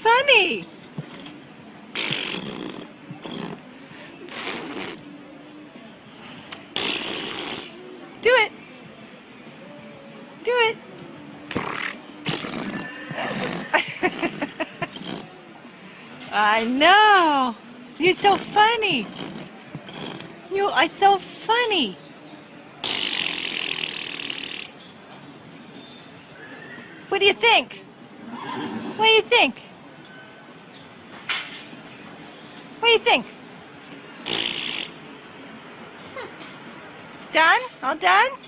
funny. Do it. Do it. I know. You're so funny. You are so funny. What do you think? What do you think? What do you think? Done? All done?